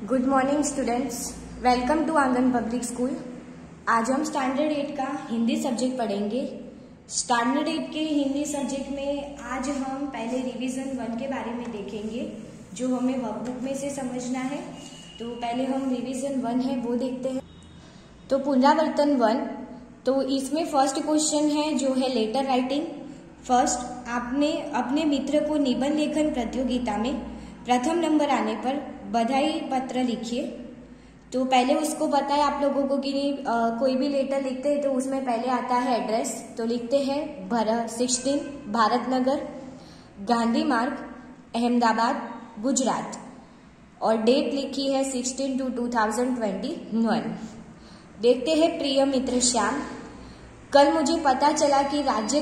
Good morning students, welcome to Aangan public school. आज हम standard 8 का हिंदी सब्जेक्ट पढ़ेंगे। स्टैंडर्ड 8 के हिंदी सब्जेक्ट में आज हम पहले रिवीजन 1 के बारे में देखेंगे, जो हमें वर्कबुक में से समझना है। तो पहले हम रिवीजन 1 है वो देखते हैं। तो पुनरावर्तन 1, तो इसमें फर्स्ट क्वेश्चन है जो है लेटर राइटिंग। फर्स्ट, आपने अपने मित्र को निबंध लेखन प्रतियोगिता में प्रथम नंबर आने पर बधाई पत्र लिखिए। तो पहले उसको पता है आप लोगों को कि कोई भी लेटर लिखते हैं तो उसमें पहले आता है एड्रेस। तो लिखते हैं 16 भारत नगर, गांधी मार्ग, अहमदाबाद, गुजरात, और डेट लिखी है 16/2/2021। देखते हैं प्रिय मित्र श्याम, कल मुझे पता चला कि राज्य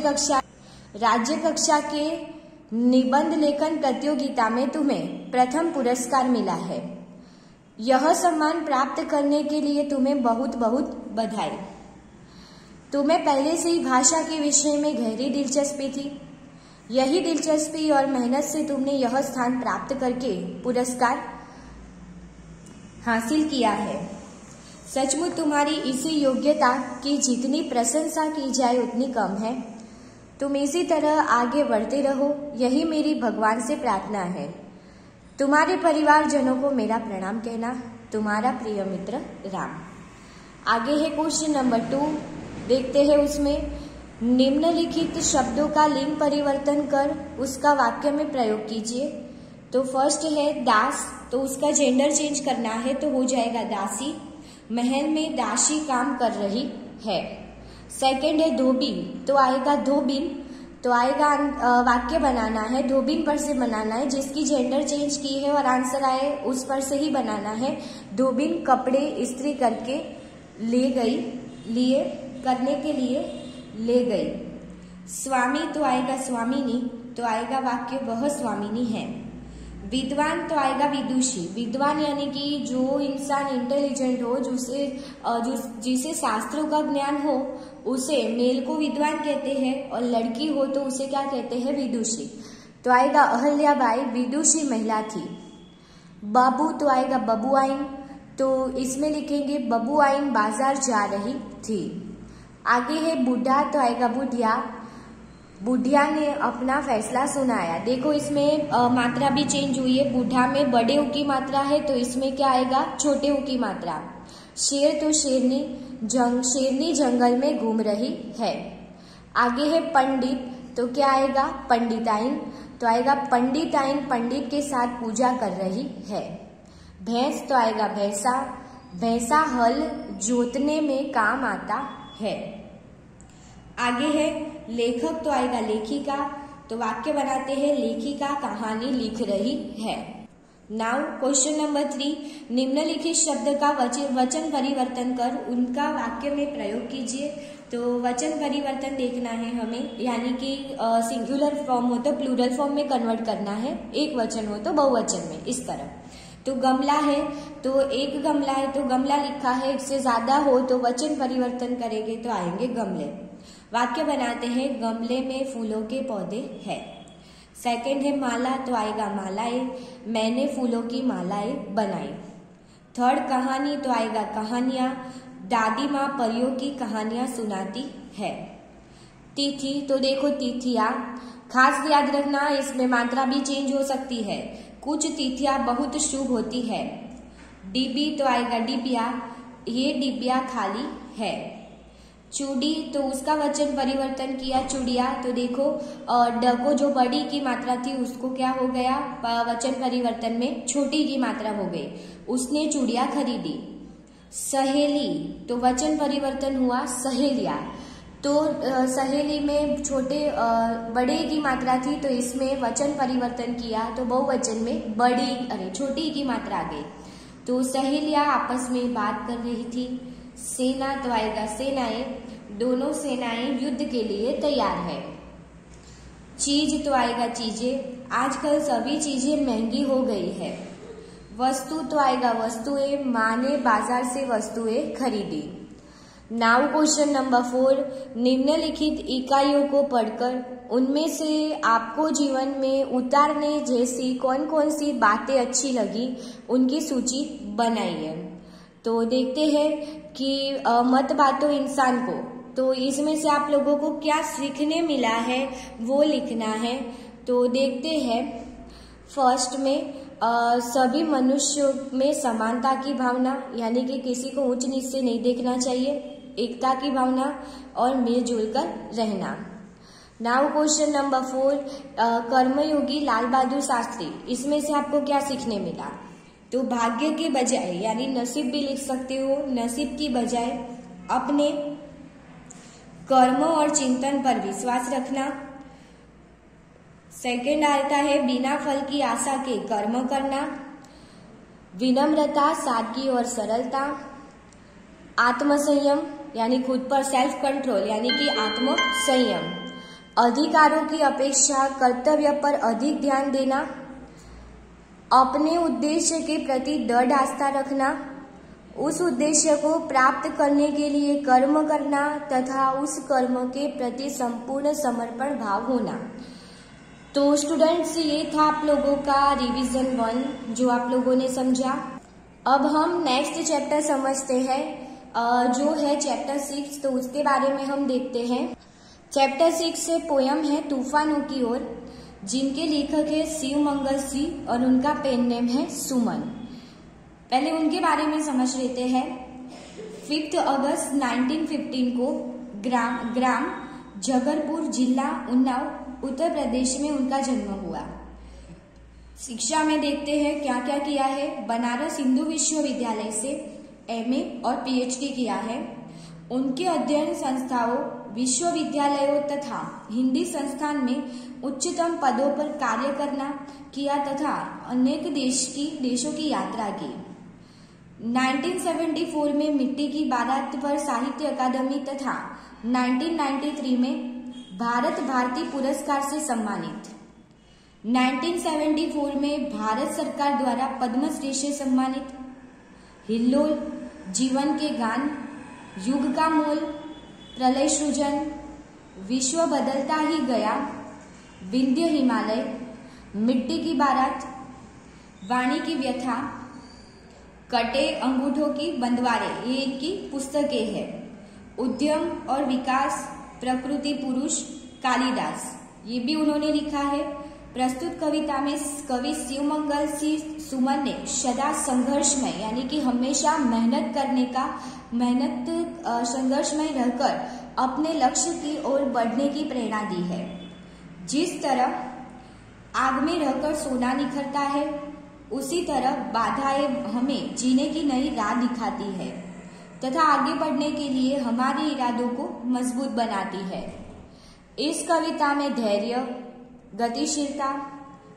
कक्षा के निबंध लेखन प्रतियोगिता में तुम्हें प्रथम पुरस्कार मिला है। यह सम्मान प्राप्त करने के लिए तुम्हें बहुत बहुत बधाई। तुम्हें पहले से ही भाषा के विषय में गहरी दिलचस्पी थी। यही दिलचस्पी और मेहनत से तुमने यह स्थान प्राप्त करके पुरस्कार हासिल किया है। सचमुच तुम्हारी इसी योग्यता की जितनी प्रशंसा की जाए उतनी कम है। तुम इसी तरह आगे बढ़ते रहो, यही मेरी भगवान से प्रार्थना है। तुम्हारे परिवारजनों को मेरा प्रणाम कहना। तुम्हारा प्रिय मित्र राम। आगे है क्वेश्चन नंबर 2, देखते हैं उसमें निम्नलिखित शब्दों का लिंग परिवर्तन कर उसका वाक्य में प्रयोग कीजिए। तो फर्स्ट है दास, तो उसका जेंडर चेंज करना है तो हो जाएगा दासी। महल में दासी काम कर रही है। सेकंड है धोबी, तो आएगा धोबिन, तो आएगा वाक्य बनाना है, धोबिन पर से बनाना है, जिसकी जेंडर चेंज की है और आंसर आए उस पर से ही बनाना है। धोबिन कपड़े इस्त्री करके करने के लिए ले गई। स्वामी, तो आएगा स्वामिनी, तो आएगा वाक्य वह स्वामिनी है। विद्वान, तो आएगा विदुषी। विद्वान यानी कि जो इंसान इंटेलिजेंट हो, जिसे शास्त्रों का ज्ञान हो, उसे मेल को विद्वान कहते हैं, और लड़की हो तो उसे क्या कहते हैं, विदुषी। तो आएगा अहल्याबाई विदुषी महिला थी। बाबू, तो आएगा बबुआइन, तो इसमें लिखेंगे बबुआइन बाजार जा रही थी। आगे है बुढ़ा, तो आएगा बुढ़िया। बुढ़िया ने अपना फैसला सुनाया। देखो इसमें मात्रा भी चेंज हुई है। बूढ़ा में बड़े ऊ की मात्रा है तो इसमें क्या आएगा, छोटे ऊ की मात्रा। शेर, तो शेरनी जंगल में घूम रही है। आगे है पंडित, तो क्या आएगा, पंडिताइन, तो आएगा पंडिताइन पंडित के साथ पूजा कर रही है। भैंस, तो आएगा भैंसा हल जोतने में काम आता है। आगे है लेखक, तो आएगा लेखिका, तो वाक्य बनाते हैं लेखिका कहानी लिख रही है। नाउ क्वेश्चन नंबर 3, निम्नलिखित शब्द का वचन परिवर्तन कर उनका वाक्य में प्रयोग कीजिए। तो वचन परिवर्तन देखना है हमें, यानी कि सिंगुलर फॉर्म हो तो प्लूरल फॉर्म में कन्वर्ट करना है, एक वचन हो तो बहुवचन में, इस तरह। तो गमला है तो एक गमला है तो गमला लिखा है, एक से ज्यादा हो तो वचन परिवर्तन करेंगे तो आएंगे गमले। वाक्य बनाते हैं गमले में फूलों के पौधे हैं। सेकंड है माला, तो आएगा मालाएं, मैंने फूलों की मालाएं बनाई। थर्ड कहानी, तो आएगा कहानियां, दादी माँ परियों की कहानियां सुनाती है। तिथि, तो देखो तिथियां, खास याद रखना इसमें मात्रा भी चेंज हो सकती है। कुछ तिथियां बहुत शुभ होती है। डिब्बी, तो आएगा डिबिया, ये डिबिया खाली है। चूड़ी, तो उसका वचन परिवर्तन किया चूड़िया, तो देखो ड को जो बड़ी की मात्रा थी उसको क्या हो गया, वचन परिवर्तन में छोटी की मात्रा हो गई, उसने चूड़िया खरीदी। सहेली, तो वचन परिवर्तन हुआ सहेलिया, तो सहेली में बड़े की मात्रा थी तो इसमें वचन परिवर्तन किया तो बहुवचन में छोटी की मात्रा आ गई। तो सहेलियां आपस में बात कर रही थी। सेना, तो आएगा सेनाएं, दोनों सेनाएं युद्ध के लिए तैयार है। चीज, तो आएगा चीजें, आजकल सभी चीजें महंगी हो गई है। वस्तु, तो आएगा वस्तुएं, माँ ने बाजार से वस्तुएं खरीदी। नाउ क्वेश्चन नंबर 4, निम्नलिखित इकाइयों को पढ़कर उनमें से आपको जीवन में उतारने जैसी कौन कौन सी बातें अच्छी लगी उनकी सूची बनाइए। तो देखते हैं कि मत बांटो इंसान को, तो इसमें से आप लोगों को क्या सीखने मिला है वो लिखना है। तो देखते हैं, फर्स्ट में सभी मनुष्यों में समानता की भावना, यानी कि किसी को ऊंच नीच से नहीं देखना चाहिए, एकता की भावना और मिलजुल कर रहना। नाउ क्वेश्चन नंबर 4, कर्मयोगी लाल बहादुर शास्त्री, इसमें से आपको क्या सीखने मिला। तो भाग्य के बजाय, यानी नसीब भी लिख सकते हो, नसीब की बजाय अपने कर्म और चिंतन पर विश्वास रखना। सेकंड आता है बिना फल की आशा के कर्म करना, विनम्रता, सादगी और सरलता, आत्मसंयम यानी खुद पर सेल्फ कंट्रोल यानी कि आत्म संयम, अधिकारों की अपेक्षा कर्तव्य पर अधिक ध्यान देना, अपने उद्देश्य के प्रति दृढ़ आस्था रखना, उस उद्देश्य को प्राप्त करने के लिए कर्म करना तथा उस कर्म के प्रति संपूर्ण समर्पण भाव होना। तो स्टूडेंट्स, ये था आप लोगों का रिवीजन 1 जो आप लोगों ने समझा। अब हम नेक्स्ट चैप्टर समझते हैं, जो है चैप्टर 6, तो उसके बारे में हम देखते हैं। चैप्टर 6 से पोयम है तूफानों की ओर, जिनके लेखक है शिव मंगल सिंह और उनका पेन नेम है सुमन। पहले उनके बारे में समझ लेते हैं। 5 अगस्त 1915 को ग्राम जगरपुर, जिला उन्नाव, उत्तर प्रदेश में उनका जन्म हुआ। शिक्षा में देखते हैं क्या क्या किया है। बनारस हिंदू विश्वविद्यालय से MA और PhD किया है। उनके अध्ययन संस्थाओं, विश्वविद्यालयों तथा हिंदी संस्थान में उच्चतम पदों पर कार्य करना किया तथा अनेक देशों की यात्रा की। 1974 में मिट्टी की बारात पर साहित्य अकादमी तथा 1993 में भारत भारती पुरस्कार से सम्मानित। 1974 में भारत सरकार द्वारा पद्मश्री से सम्मानित। हिल्लोल, जीवन के गान, युग का मोल, प्रलय सृजन, विश्व बदलता ही गया, विंध्य हिमालय, मिट्टी की बारात, वाणी की व्यथा, कटे अंगूठों की बंदवारे, ये इनकी पुस्तकें हैं। उद्यम और विकास, प्रकृति पुरुष, कालिदास, ये भी उन्होंने लिखा है। प्रस्तुत कविता में कवि शिव मंगल सिंह सुमन ने सदा संघर्षमय यानी कि हमेशा संघर्ष में रहकर अपने लक्ष्य की ओर बढ़ने की प्रेरणा दी है। जिस तरह आग में रहकर सोना निखरता है, उसी तरह बाधाएं हमें जीने की नई राह दिखाती है तथा आगे बढ़ने के लिए हमारे इरादों को मजबूत बनाती है। इस कविता में धैर्य, गतिशीलता,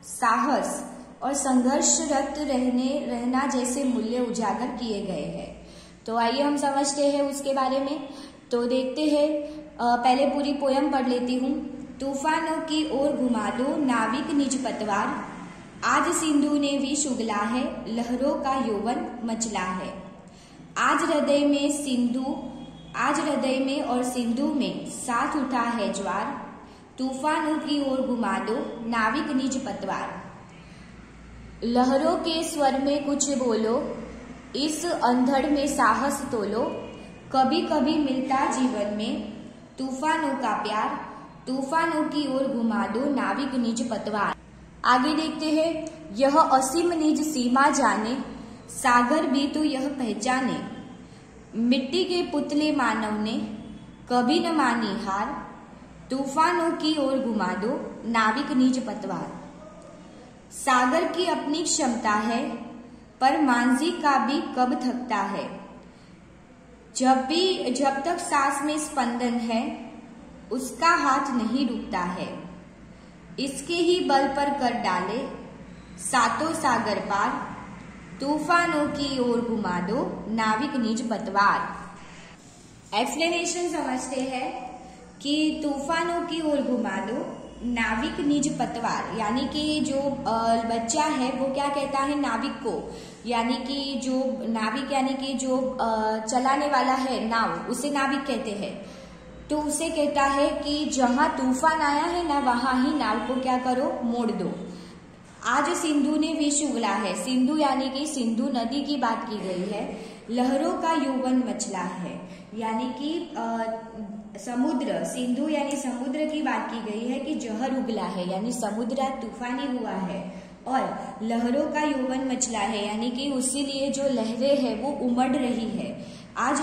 साहस और संघर्षरत रहना जैसे मूल्य उजागर किए गए हैं। तो आइए हम समझते हैं उसके बारे में। तो देखते हैं, पहले पूरी पोयम पढ़ लेती हूँ। तूफानों की ओर घुमा दो नाविक निज पतवार, आज सिंधु ने विष उगला है, लहरों का यौवन मचला है। आज हृदय में और सिंधु में साथ उठा है ज्वार, तूफानों की ओर घुमा दो नाविक निज पतवार। लहरों के स्वर में कुछ बोलो, इस अंधड़ में साहस तोलो, कभी कभी मिलता जीवन में तूफानों का प्यार, तूफानों की ओर घुमा दो नाविक निज पतवार। आगे देखते हैं, यह असीम निज सीमा जाने, सागर भी तो यह पहचाने, मिट्टी के पुतले मानव ने कभी न मानी हार, तूफानों की ओर घुमा दो नाविक निज पतवार। सागर की अपनी क्षमता है, पर मांझी का भी कब थकता है, जब तक सांस में स्पंदन है, उसका हाथ नहीं रुकता है, इसके ही बल पर कर डाले सातों सागर पार, तूफानों की ओर घुमा दो नाविक निज पतवार। एक्सप्लेनेशन समझते हैं कि तूफानों की ओर घुमा दो नाविक निज पतवार, यानी कि जो बच्चा है वो क्या कहता है नाविक को, यानी कि जो नाविक यानी कि जो चलाने वाला है नाव, उसे नाविक कहते हैं। तो उसे कहता है कि जहां तूफान आया है ना वहां ही नाव को क्या करो, मोड़ दो। आज सिंधु ने विष उगला है, सिंधु यानी कि सिंधु नदी की बात की गई है। लहरों का यौवन मचला है, यानी कि समुद्र, सिंधु यानी समुद्र की बात की गई है कि जहर उगला है, यानी समुद्र तूफानी हुआ है। और लहरों का यौवन मचला है, यानी कि उसीलिए जो लहरें हैं वो उमड़ रही है। आज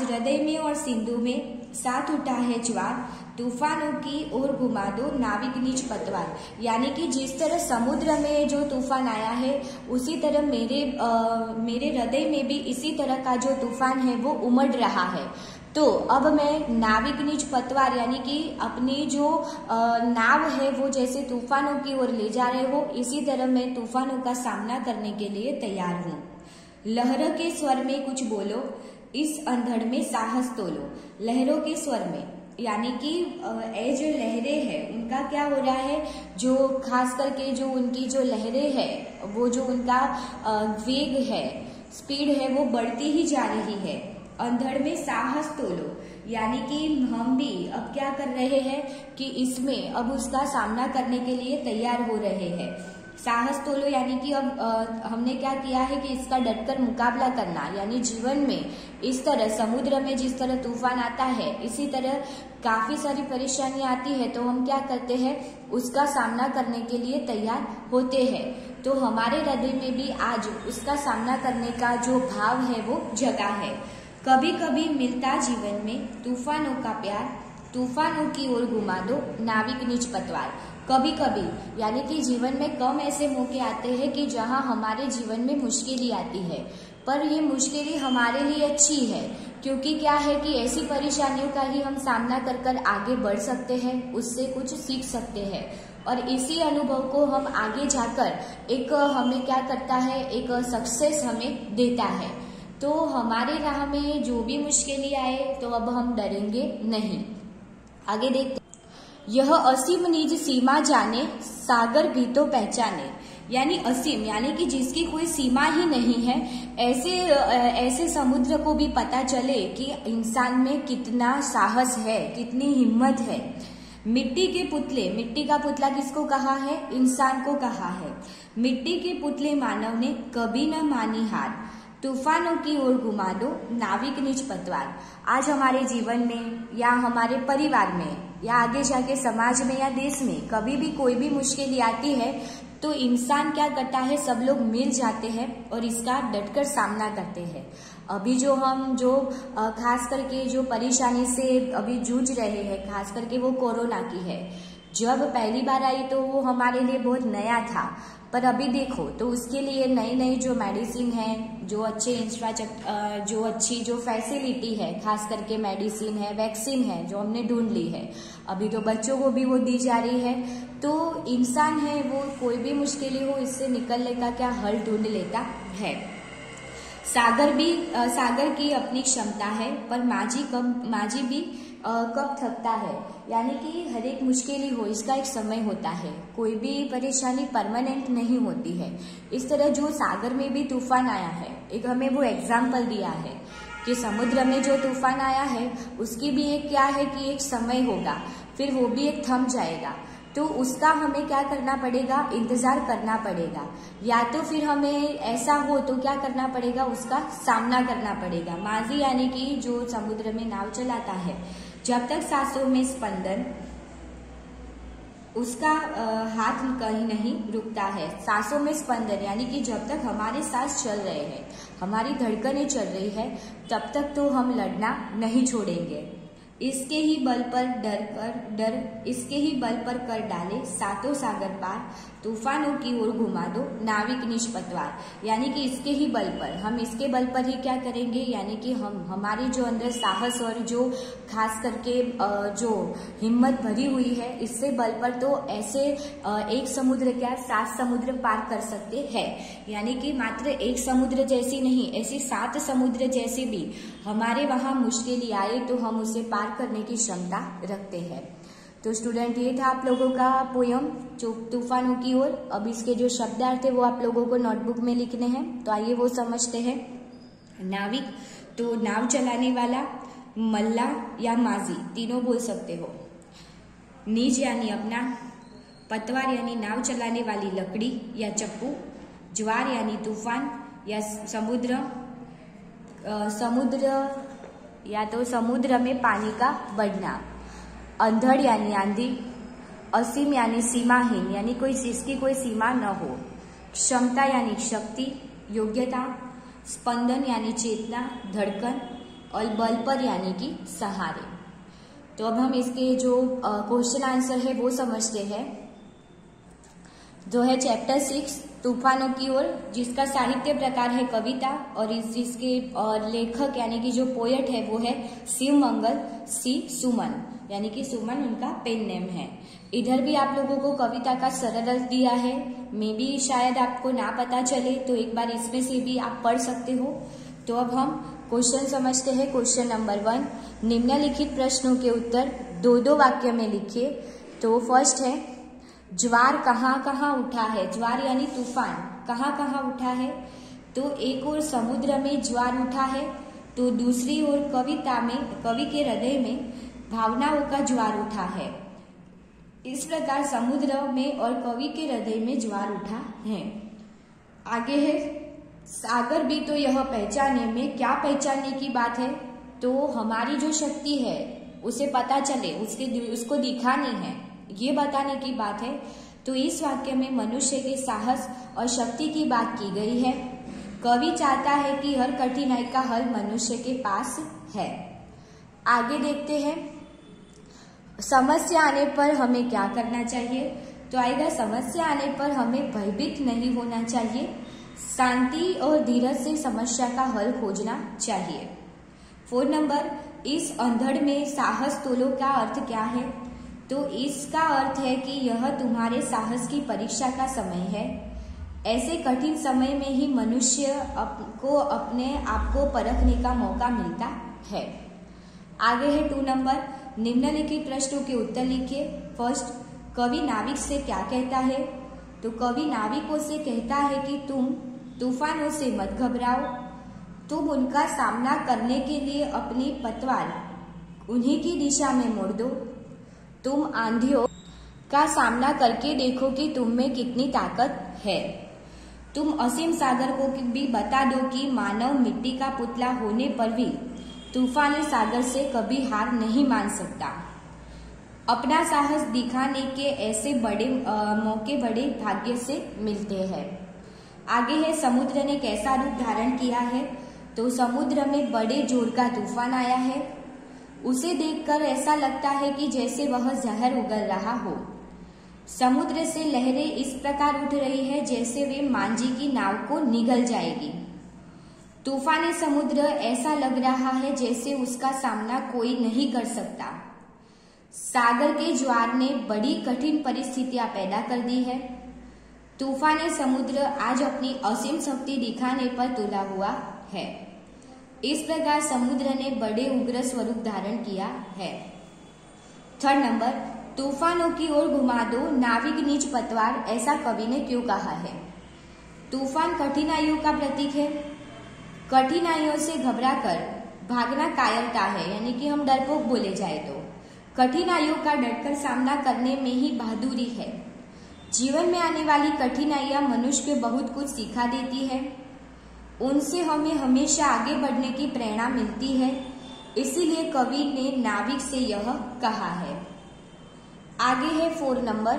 हृदय में और सिंधु में साथ उठा है ज्वार, तूफानों की ओर घुमा दो नाविक निज पतवार। यानी कि जिस तरह समुद्र में जो तूफान आया है उसी तरह मेरे हृदय में भी इसी तरह का जो तूफान है वो उमड़ रहा है। तो अब मैं नाविक निज पतवार यानी कि अपनी जो नाव है वो जैसे तूफानों की ओर ले जा रहे हो, इसी तरह मैं तूफानों का सामना करने के लिए तैयार हूँ। लहरों के स्वर में कुछ बोलो, इस अंधड़ में साहस तोलो। लहरों के स्वर में यानी कि ये जो लहरें हैं उनका क्या हो रहा है, जो खास करके जो उनकी जो लहरें हैं वो जो उनका वेग है, स्पीड है वो बढ़ती ही जा रही है। अंधड़ में साहस तोलो, यानी कि हम भी अब क्या कर रहे हैं कि इसमें अब उसका सामना करने के लिए तैयार हो रहे हैं। साहस तोलो यानी कि अब हमने क्या किया है कि इसका डटकर मुकाबला करना, यानी जीवन में इस तरह समुद्र में जिस तरह तूफान आता है इसी तरह काफी सारी परेशानी आती है, तो हम क्या करते हैं उसका सामना करने के लिए तैयार होते हैं। तो हमारे हृदय में भी आज उसका सामना करने का जो भाव है वो जगा है। कभी कभी मिलता जीवन में तूफानों का प्यार, तूफानों की ओर घुमा दो नाविक निज पतवार। कभी कभी यानी कि जीवन में कम ऐसे मौके आते हैं कि जहां हमारे जीवन में मुश्किलें आती है, पर ये मुश्किलें हमारे लिए अच्छी है, क्योंकि क्या है कि ऐसी परेशानियों का ही हम सामना कर कर आगे बढ़ सकते हैं, उससे कुछ सीख सकते हैं और इसी अनुभव को हम आगे जाकर एक हमें क्या करता है, एक सक्सेस हमें देता है। तो हमारे राह में जो भी मुश्किलें आए तो अब हम डरेंगे नहीं। आगे देखते, यह असीम निज सीमा जाने, सागर भी तो पहचाने। यानी असीम यानी कि जिसकी कोई सीमा ही नहीं है, ऐसे समुद्र को भी पता चले कि इंसान में कितना साहस है, कितनी हिम्मत है। मिट्टी के पुतले, मिट्टी का पुतला किसको कहा है, इंसान को कहा है। मिट्टी के पुतले मानव ने कभी न मानी हार, तूफानों की ओर घुमा दो नाविक निज पतवार। आज हमारे जीवन में या हमारे परिवार में या आगे जाके समाज में या देश में कभी भी कोई भी मुश्किल आती है तो इंसान क्या करता है, सब लोग मिल जाते हैं और इसका डटकर सामना करते हैं। अभी जो हम खास करके जो परेशानी से अभी जूझ रहे हैं, खास करके वो कोरोना की है। जब पहली बार आई तो वो हमारे लिए बहुत नया था, पर अभी देखो तो उसके लिए नई नई जो मेडिसिन है, जो अच्छे इंफ्रास्ट्रक्चर, जो अच्छी जो फैसिलिटी है, खास करके मेडिसिन है, वैक्सीन है जो हमने ढूंढ ली है, अभी तो बच्चों को भी वो दी जा रही है। तो इंसान है वो कोई भी मुश्किलें हो इससे निकलने का क्या हल ढूंढ लेता है। सागर की अपनी क्षमता है, पर माझी भी कब थकता है। यानी कि हर एक मुश्किल हो इसका एक समय होता है, कोई भी परेशानी परमानेंट नहीं होती है। इस तरह जो सागर में भी तूफान आया है, एक हमें वो एग्जाम्पल दिया है कि समुद्र में जो तूफान आया है उसकी भी एक क्या है कि एक समय होगा, फिर वो भी एक थम जाएगा। तो उसका हमें क्या करना पड़ेगा, इंतजार करना पड़ेगा, या तो फिर हमें ऐसा हो तो क्या करना पड़ेगा, उसका सामना करना पड़ेगा। माझी यानी कि जो समुद्र में नाव चलाता है, जब तक सांसों में स्पंदन, उसका हाथ कहीं नहीं रुकता है। सांसों में स्पंदन यानी कि जब तक हमारे सांस चल रहे हैं, हमारी धड़कनें चल रही है, तब तक तो हम लड़ना नहीं छोड़ेंगे। इसके ही बल पर कर डाले सातों सागर पार, तूफानों की ओर घुमा दो नाविक निज पतवार। यानी कि इसके ही बल पर, हम इसके बल पर ही क्या करेंगे, यानी कि हम हमारी जो अंदर साहस और जो खास करके जो हिम्मत भरी हुई है, इससे बल पर तो ऐसे एक समुद्र क्या 7 समुद्र पार कर सकते हैं। यानी कि मात्र एक समुद्र जैसी नहीं, ऐसी 7 समुद्र जैसे भी हमारे वहां मुश्किल आए तो हम उसे पार करने की क्षमता रखते हैं। तो स्टूडेंट, ये था आप लोगों का पोयम जो तूफानों की ओर। अब इसके जो शब्दार्थ है वो आप लोगों को नोटबुक में लिखने हैं, तो आइए वो समझते हैं। नाविक तो नाव चलाने वाला, मल्ला या माजी तीनों बोल सकते हो। निज यानी अपना, पतवार यानी नाव चलाने वाली लकड़ी या चप्पू, ज्वार यानी तूफान या समुद्र में पानी का बढ़ना, अंधड़ यानी आंधी, असीम यानी सीमाहीन यानी कोई जिसकी कोई सीमा न हो, क्षमता यानी शक्ति, योग्यता, स्पंदन यानी चेतना, धड़कन और बल पर यानी कि सहारे। तो अब हम इसके जो क्वेश्चन आंसर है वो समझते हैं। जो है चैप्टर 6 तूफानों की ओर, जिसका साहित्य प्रकार है कविता और जिसके लेखक यानी कि जो पोएट है वो है शिवमंगल सी सुमन, यानी कि सुमन उनका पेन नेम है। इधर भी आप लोगों को कविता का सरल अर्थ दिया है, मे भी शायद आपको ना पता चले तो एक बार इसमें से भी आप पढ़ सकते हो। तो अब हम क्वेश्चन समझते हैं। क्वेश्चन नंबर 1, निम्नलिखित प्रश्नों के उत्तर 2-2 वाक्य में लिखिए। तो फर्स्ट है, ज्वार कहाँ कहाँ उठा है। ज्वार यानी तूफान कहाँ कहाँ उठा है। तो एक ओर समुद्र में ज्वार उठा है, तो दूसरी ओर कविता में, कवि के हृदय में भावनाओं का ज्वार उठा है। इस प्रकार समुद्र में और कवि के हृदय में ज्वार उठा है। आगे है, सागर भी तो यह पहचाने में, क्या पहचानने की बात है। तो हमारी जो शक्ति है उसे पता चले, उसको दिखानी है, ये बताने की बात है। तो इस वाक्य में मनुष्य के साहस और शक्ति की बात की गई है। कवि चाहता है कि हर कठिनाई का हल मनुष्य के पास है। आगे देखते हैं, समस्या आने पर हमें क्या करना चाहिए। तो आएगा, समस्या आने पर हमें भयभीत नहीं होना चाहिए, शांति और धीरज से समस्या का हल खोजना चाहिए। 4 नंबर, इस अंधड़ में साहस तोलो का अर्थ क्या है। तो इसका अर्थ है कि यह तुम्हारे साहस की परीक्षा का समय है। ऐसे कठिन समय में ही मनुष्य को अपने आप को परखने का मौका मिलता है। आगे है 2 नंबर, निम्नलिखित प्रश्नों के उत्तर लिखिए। फर्स्ट, कवि नाविक से क्या कहता है। तो कवि नाविकों से कहता है कि तुम तूफानों से मत घबराओ, तुम उनका सामना करने के लिए अपनी पतवार उन्हीं की दिशा में मोड़ दो। तुम आंधियों का सामना करके देखो कि तुम में कितनी ताकत है। तुम असीम सागर को भी बता दो कि मानव मिट्टी का पुतला होने पर भी तूफानी सागर से कभी हार नहीं मान सकता। अपना साहस दिखाने के ऐसे बड़े मौके बड़े भाग्य से मिलते हैं। आगे है, समुद्र ने कैसा रूप धारण किया है। तो समुद्र में बड़े जोर का तूफान आया है। उसे देखकर ऐसा लगता है कि जैसे वह जहर उगल रहा हो। समुद्र से लहरें इस प्रकार उठ रही है जैसे वे मांझी की नाव को निगल जाएगी। तूफानी समुद्र ऐसा लग रहा है जैसे उसका सामना कोई नहीं कर सकता। सागर के ज्वार ने बड़ी कठिन परिस्थितियां पैदा कर दी है। तूफानी समुद्र आज अपनी असीम शक्ति दिखाने पर तुला हुआ है। इस प्रकार समुद्र ने बड़े उग्र स्वरूप धारण किया है। 3rd नंबर, तूफानों की ओर घुमा दो नाविक निज पतवार, ऐसा कवि ने क्यों कहा है। तूफान कठिनाइयों का प्रतीक है। कठिनाइयों से घबराकर भागना कायरता है, यानी कि हम डरपोक बोले जाए तो। कठिनाइयों का डटकर सामना करने में ही बहादुरी है। जीवन में आने वाली कठिनाइयां मनुष्य को बहुत कुछ सिखा देती है। उनसे हमें हमेशा आगे बढ़ने की प्रेरणा मिलती है। इसीलिए कवि ने नाविक से यह कहा है। आगे है 4 नंबर,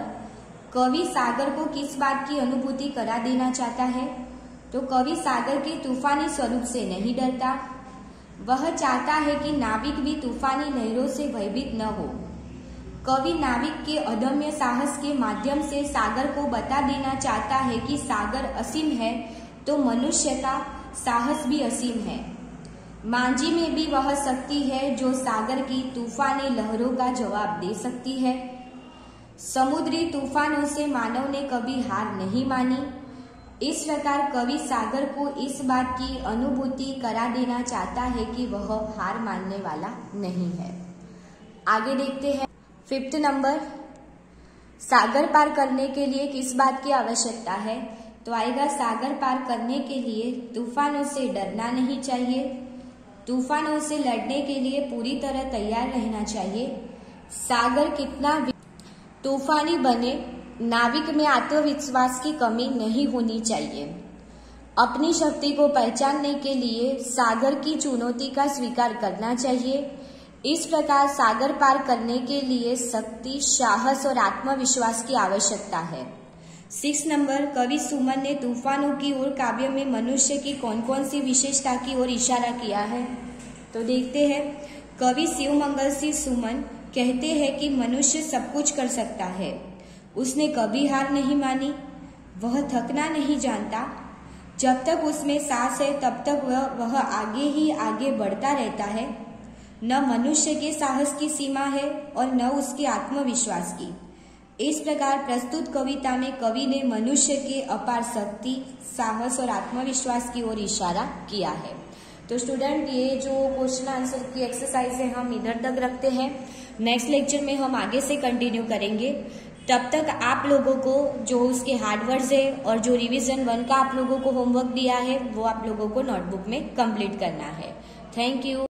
कवि सागर को किस बात की अनुभूति करा देना चाहता है। तो कवि सागर के तूफानी स्वरूप से नहीं डरता। वह चाहता है कि नाविक भी तूफानी लहरों से भयभीत न हो। कवि नाविक के अदम्य साहस के माध्यम से सागर को बता देना चाहता है कि सागर असीम है तो मनुष्य का साहस भी असीम है। मांझी में भी वह शक्ति है जो सागर की तूफानी लहरों का जवाब दे सकती है। समुद्री तूफानों से मानव ने कभी हार नहीं मानी। इस प्रकार कवि सागर को इस बात की अनुभूति करा देना चाहता है कि वह हार मानने वाला नहीं है। आगे देखते हैं 5th नंबर, सागर पार करने के लिए किस बात की आवश्यकता है। तो आएगा, सागर पार करने के लिए तूफानों से डरना नहीं चाहिए। तूफानों से लड़ने के लिए पूरी तरह तैयार रहना चाहिए। सागर कितना तूफानी बने, नाविक में आत्मविश्वास की कमी नहीं होनी चाहिए। अपनी शक्ति को पहचानने के लिए सागर की चुनौती का स्वीकार करना चाहिए। इस प्रकार सागर पार करने के लिए शक्ति, साहस और आत्मविश्वास की आवश्यकता है। 6 नंबर, कवि सुमन ने तूफानों की ओर काव्य में मनुष्य की कौन कौन सी विशेषता की ओर इशारा किया है? तो देखते हैं। कवि शिवमंगल सिंह सुमन कहते हैं कि मनुष्य सब कुछ कर सकता है। उसने कभी हार नहीं मानी। वह थकना नहीं जानता। जब तक उसमें सांस है तब तक वह आगे ही आगे बढ़ता रहता है। न मनुष्य के साहस की सीमा है और न उसके आत्मविश्वास की। इस प्रकार प्रस्तुत कविता में कवि ने मनुष्य के अपार शक्ति, साहस और आत्मविश्वास की ओर इशारा किया है। तो स्टूडेंट, ये जो क्वेश्चन आंसर की एक्सरसाइज है हम इधर तक रखते हैं। नेक्स्ट लेक्चर में हम आगे से कंटिन्यू करेंगे। तब तक आप लोगों को जो उसके हार्डवर्ड्स है और जो रिवीजन 1 का आप लोगों को होमवर्क दिया है वो आप लोगों को नोटबुक में कंप्लीट करना है। Thank you.